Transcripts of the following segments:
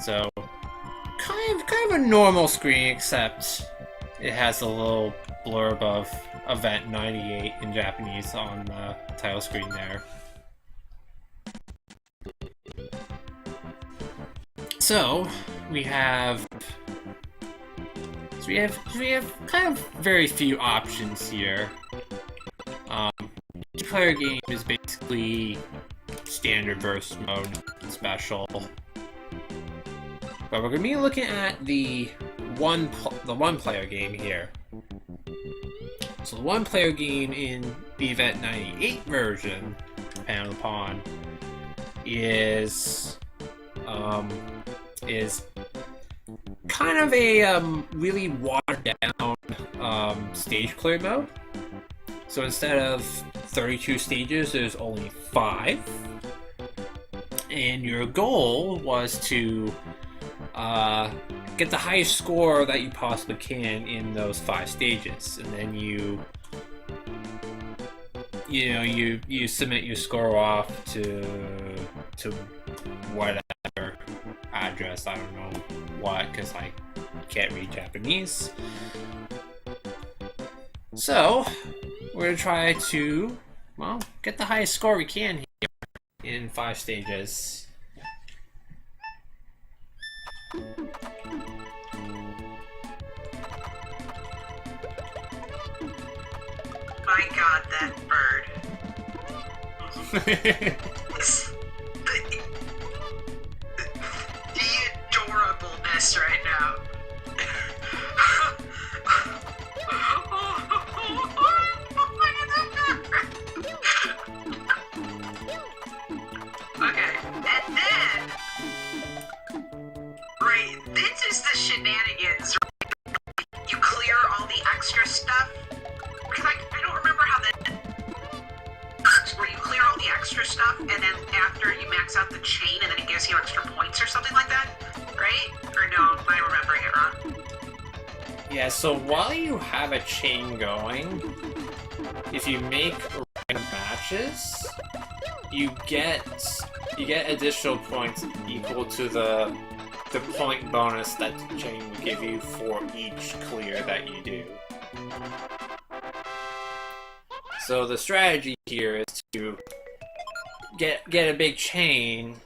So, kind of a normal screen, except it has a little blurb of Event 98 in Japanese on the title screen there. So we have kind of very few options here. Each player game is basically standard versus mode special. But we're going to be looking at the one player game here. So the one player game in the Event 98 version, depending upon, is kind of a really watered down stage clear mode. So instead of 32 stages, there's only 5. And your goal was to get the highest score that you possibly can in those 5 stages, and then you submit your score off to whatever address. I don't know what, because I can't read Japanese. So we're gonna try to, well, get the highest score we can here in 5 stages. My God, that bird. The adorableness right now. Okay, and then, right, this is the shenanigans. You clear all the extra stuff. Because I don't remember how that... Where you clear all the extra stuff, and then after you max out the chain, and then it gives you extra points or something like that, right? Or no, am I remembering it wrong? Yeah, so while you have a chain going, if you make random matches, you get additional points equal to the point bonus that the chain will give you for each clear that you do. So the strategy here is to get a big chain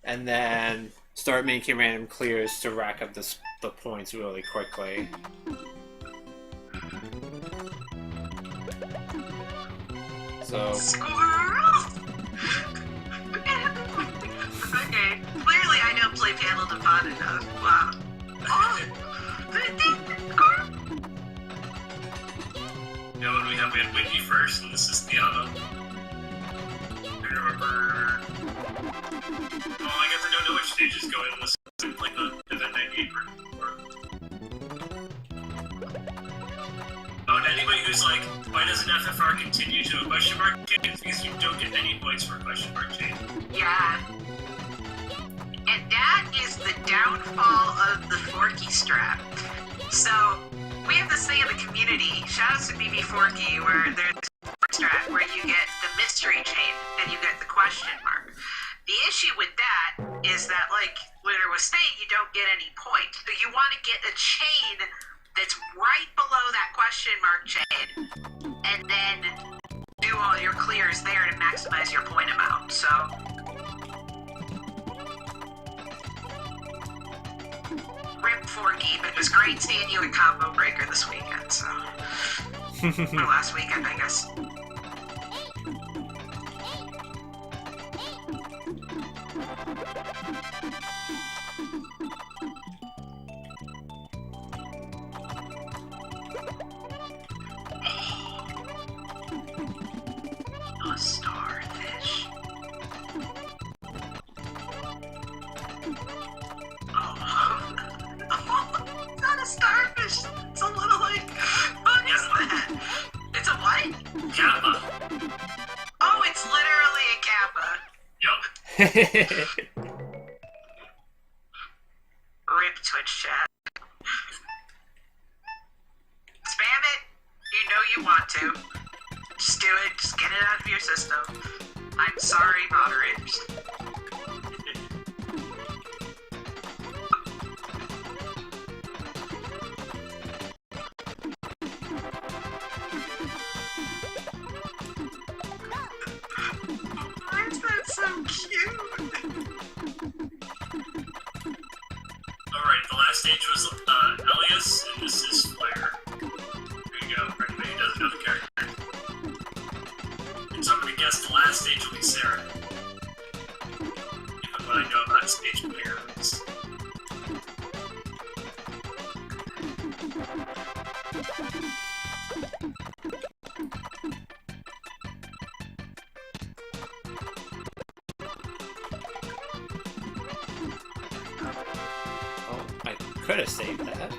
and then start making random clears to rack up the points really quickly. So... Squirrel! Okay, clearly I don't play Panel to Pod enough. Wow. Oh! Yeah, what do we have? We had Windy first, and this is Theano. I remember... Oh, I guess I don't know which stages go in this. I played the Event 98 before. Oh, and anybody who's like, why doesn't FFR continue to a question mark chain? It's because you don't get any points for a question mark chain. Yeah. And that is the downfall of the Forky strap. So, we have this thing in the community, shoutouts to BB Forky, where there's a strat where you get the mystery chain and you get the question mark. The issue with that is that, like Litter was saying, you don't get any points. So you want to get a chain that's right below that question mark chain, and then do all your clears there to maximize your point amount. So... Rip Forky, but it was great seeing you at Combo Breaker this weekend, so... or last weekend, I guess. A starfish. It's not a starfish. It's a little like, what is that? It's a what? Kappa. Oh, it's literally a kappa. Yup. Rip Twitch chat. Spam it. You know you want to. Just do it. Just get it out of your system. I'm sorry, moderators. stage was Elias, and this is Flair. There you go, for anybody who doesn't know the character. And so I'm gonna guess the last stage will be Sarah. Given what I know about stage pyramids. Oh, I could have saved that.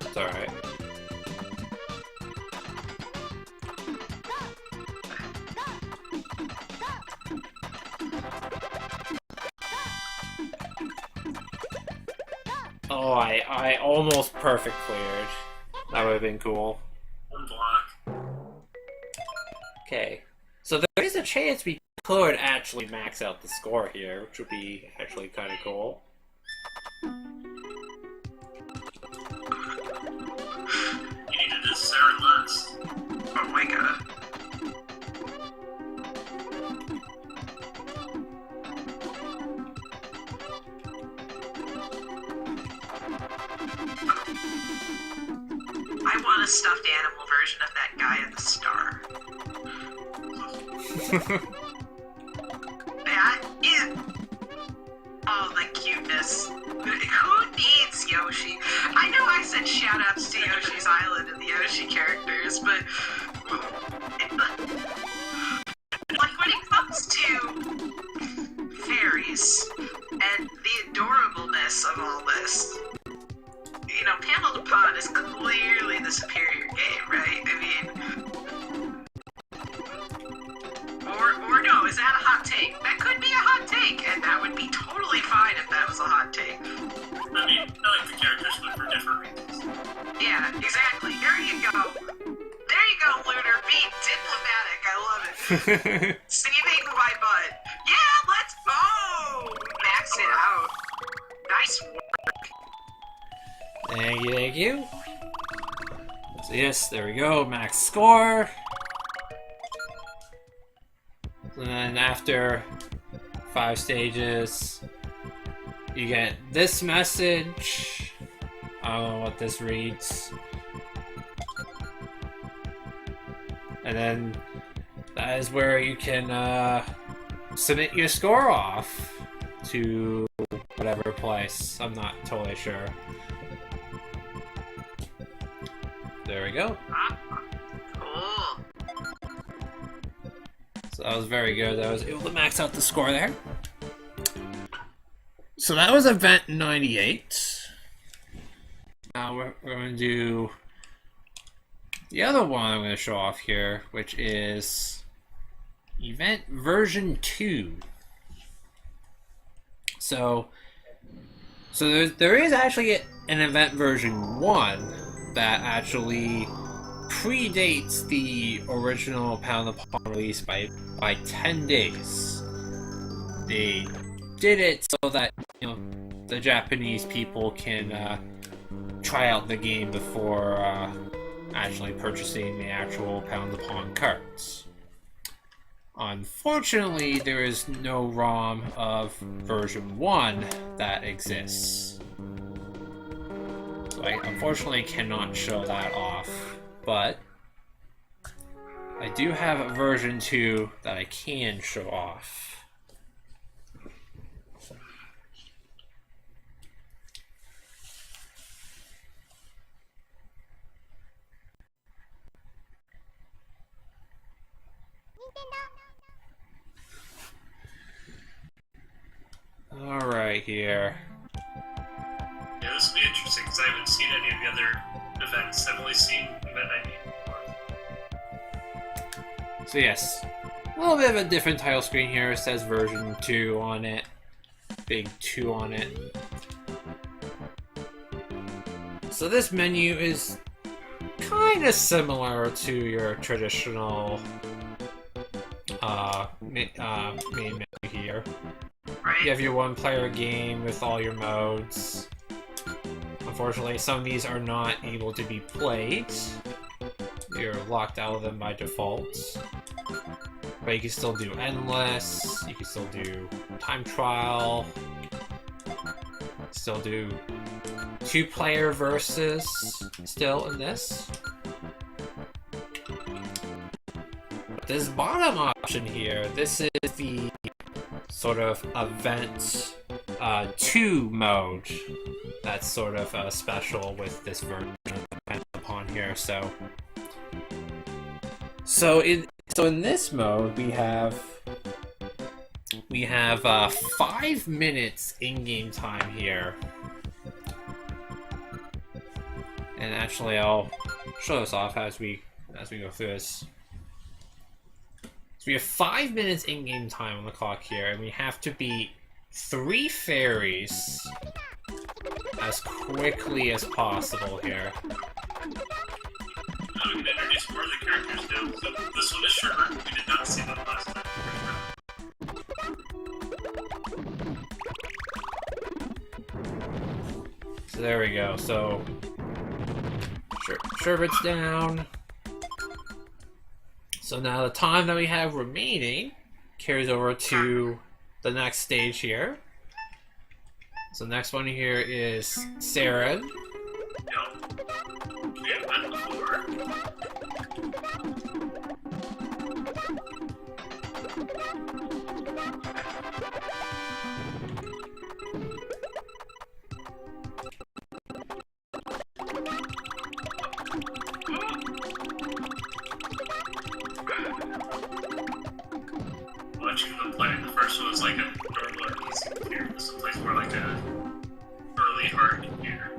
It's alright. Oh, I almost perfect cleared. That would have been cool. One block. Okay. So there is a chance we could actually max out the score here, which would be actually kind of cool. You needed this Sarah last. Oh my god. I want a stuffed animal version of that guy at the star. That is... Oh, the cuteness. Who needs Yoshi? I know I said shoutouts to Yoshi's Island and the Yoshi characters, but... Like, when it comes to fairies and the adorableness of all this, you know, Panel to Pond is clearly the superior game, right? I mean... Or no, is that a hot take? That could be a hot take, and that would be totally fine if that was a hot take. I mean, I like the characters, but for different reasons. Yeah, exactly. There you go. There you go, Lunar. Be diplomatic. I love it. Saving my butt. Yeah, let's go! Max it out. Nice work. Thank you, thank you. So yes, there we go, max score. And then after 5 stages, you get this message. I don't know what this reads. And then that is where you can submit your score off to whatever place. I'm not totally sure. There we go. Cool. So that was very good. I was able to max out the score there. So that was event 98. Now we're going to do the other one I'm going to show off here, which is event version 2. So there is actually an event version 1 that actually predates the original Pound the Pond release by 10 days. They did it so that, you know, the Japanese people can try out the game before actually purchasing the actual Pound the Pond cards. Unfortunately, there is no ROM of version 1 that exists. So I unfortunately cannot show that off, but I do have a version 2 that I can show off. Alright, here. Yeah, this will be interesting because I haven't seen any of the other events. I've only seen event 98. So yes, a little bit of a different title screen here. It says version 2 on it. Big 2 on it. So this menu is kind of similar to your traditional main menu here. You have your one-player game with all your modes. Unfortunately, some of these are not able to be played. You're locked out of them by default. But you can still do endless, you can still do time trial, still do 2-player versus still in this. But this bottom option here, this is the sort of event 2 mode that's sort of special with this version depending upon here. So in this mode we have 5 minutes in-game time here. And actually I'll show this off as we go through this. So we have 5 minutes in-game time on the clock here, and we have to beat 3 fairies as quickly as possible here. We can introduce more of the characters now. So this one is Sherbert. We did not see them last time. So there we go. So Sherbert's down. So now the time that we have remaining carries over to the next stage here. So the next one here is Saren. Yep. We have that before. Watching them play, the first one was like a normal or easy computer. This one plays more like a early hard computer.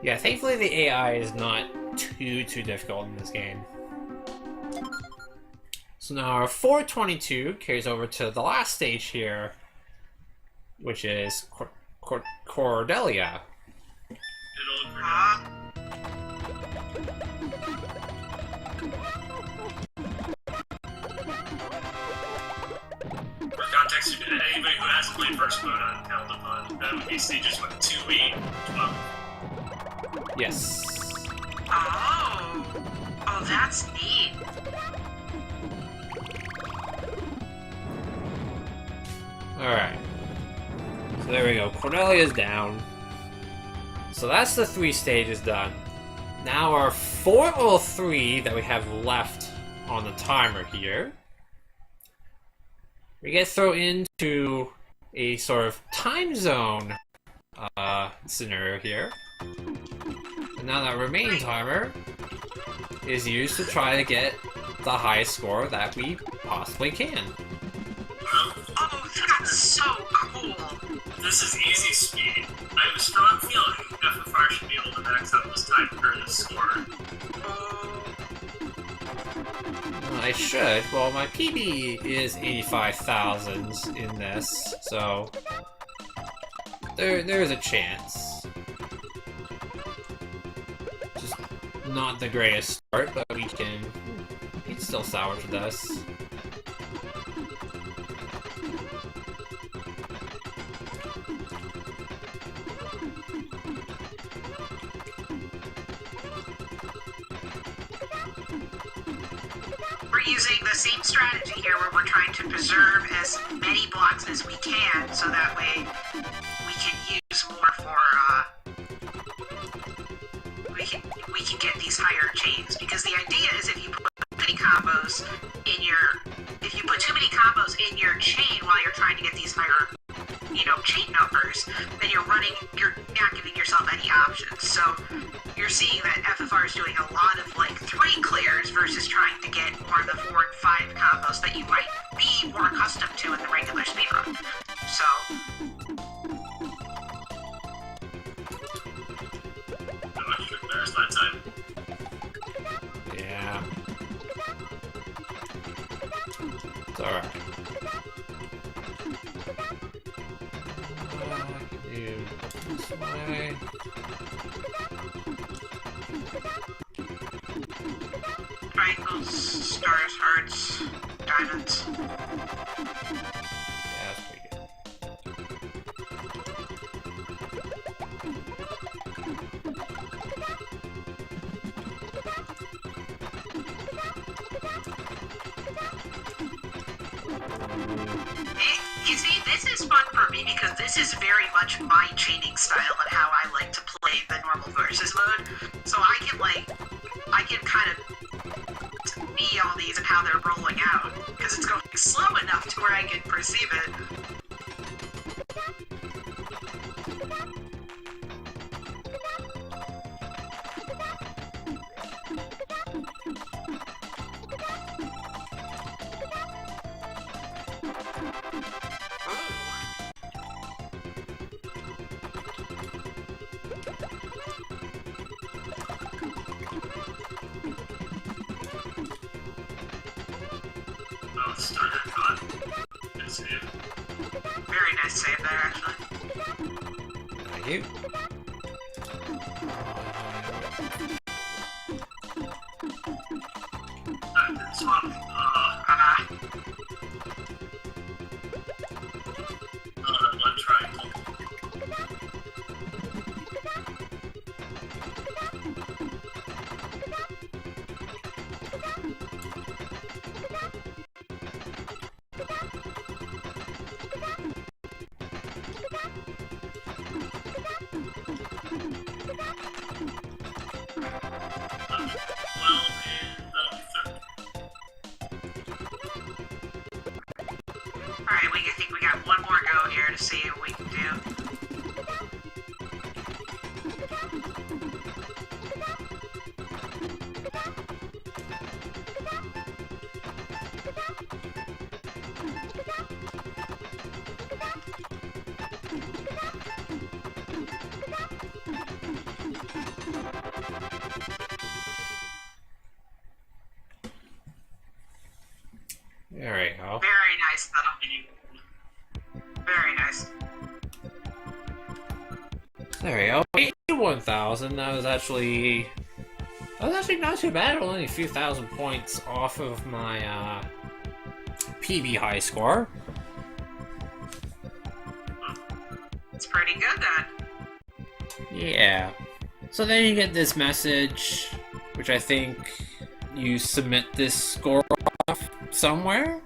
Yeah, thankfully the AI is not too difficult in this game. So now our 422 carries over to the last stage here, which is Cordelia. It'll look pretty. For context, anybody who has played first mode on Count Upon, that would be stages 1, 2, 8, 12. Yes. Oh, that's neat. Alright. So there we go. Cordelia's down. So that's the 3 stages done. Now our 403 that we have left on the timer here, we get thrown into a sort of time zone scenario here. And now that remaining timer is used to try to get the highest score that we possibly can. Oh, that's so cool. This is easy speed. I have a strong feeling FFR should be able to max out this time for this score. I should. Well, my PB is 85,000 in this, so there's a chance. Just not the greatest start, but we can still salvage this. We're using the same strategy here where we're trying to preserve as many blocks as we can so that way we can use more for we can get these higher chains, because the idea is if you put too many combos in your chain while you're trying to get these higher chain numbers, then you're not giving yourself any options. So you're seeing that FFR is doing a lot of like 3 clears versus trying to get more of the 4 and 5 combos that you might be more accustomed to in the regular speedrun. So How much took theirs that time? Yeah. It's alright. This way. triangles, stars, hearts, diamonds. Yeah, that's pretty good. You see, this is fun for me because this is very much my chaining style and how I like to play the normal versus mode. So I can kind of see all these and how they're rolling out because it's going slow enough to where I can perceive it. Oh, started fun. Good save. Very nice save there, actually. Thank you. This one. That one triangle. Alright, I think we got one more go here to see what we can do. There we go. Very nice, though. Very nice. There we go. 81,000. That was actually not too bad. Only a few thousand points off of my PB high score. It's pretty good then. Yeah. So then you get this message, which I think you submit this score off somewhere.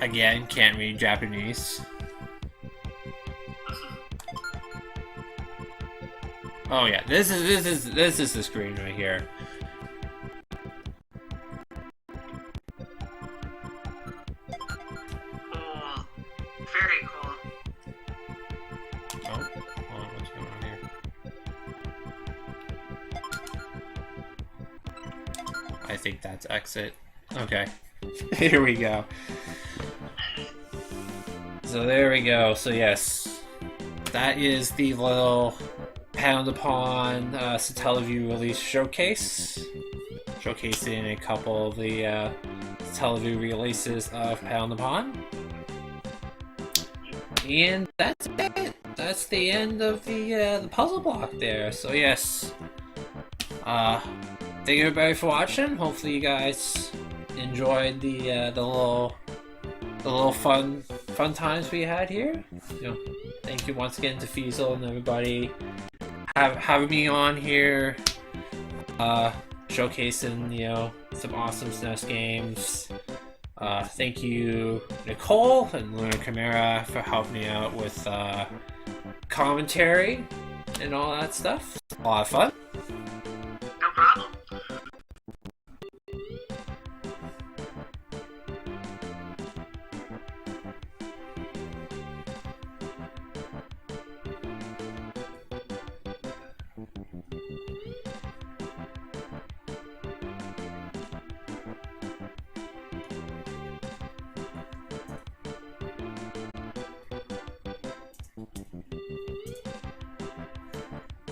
Again, can't read Japanese. Oh yeah, this is the screen right here. Cool. Very cool. Oh, hold on, what's going on here? I think that's exit. Okay. Here we go. So there we go. So yes, that is the little Pound Upon Satellaview release showcase. Showcasing a couple of the Satellaview releases of Pound Upon. And that's it. That's the end of the puzzle block there. So yes, thank you everybody for watching. Hopefully you guys enjoyed the little fun times we had here. You know, thank you once again to Fiesel and everybody having me on here, showcasing some awesome SNES games. Thank you Nicole and Luna Chimera for helping me out with commentary and all that stuff. A lot of fun.